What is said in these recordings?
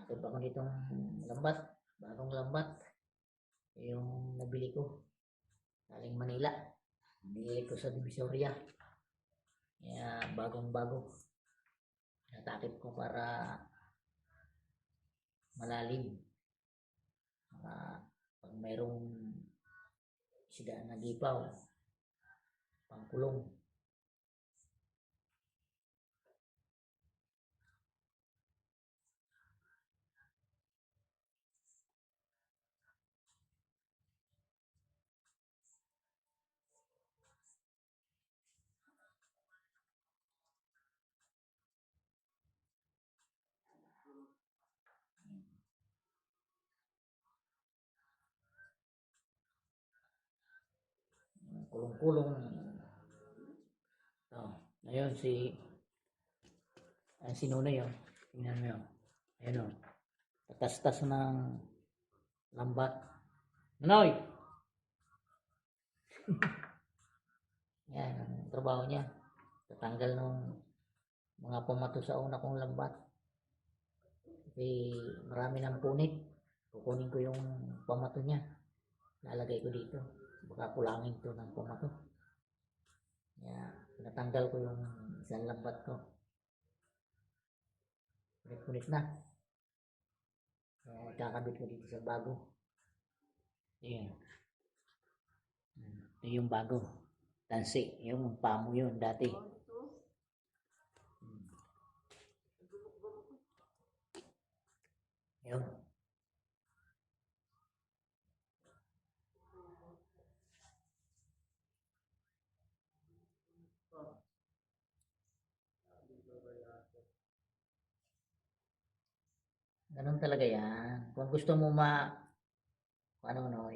Ito pa ko ditong lambat, bagong lambat. Yung nabili ko, galing Manila. Binili ko sa Divisoria. Kaya bagong bago. Natakip ko para malalim. Pag mayroong isda na gipaw, pangkulong. Kulong-kulong. Oh, ayun si Nunoy yun. Tingnan mo yun. Ayun o. Tatas-tas ng lambat. Nunoy! Yan, ang trabaho niya. Tatanggal ng mga pumato sa una kong lambat. Kasi marami ng punit. Kukunin ko yung pamato niya. Lalagay ko dito. Baka kulangin to ng pamato. Kaya natanggal ko yung isang lambat ko. Punit-punit na. Kaya kakabit ko dito sa bago. Ayan. Ito yung bago. Tansi. Yung pamo yun dati. Yun. Ganun talaga yan. Kung gusto mo ano,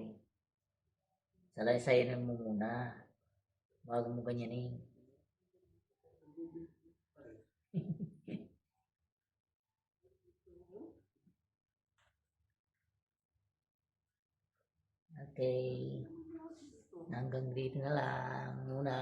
salay-sayanin mo muna. Bago mo ganyanin. Okay. Hanggang dito na lang muna.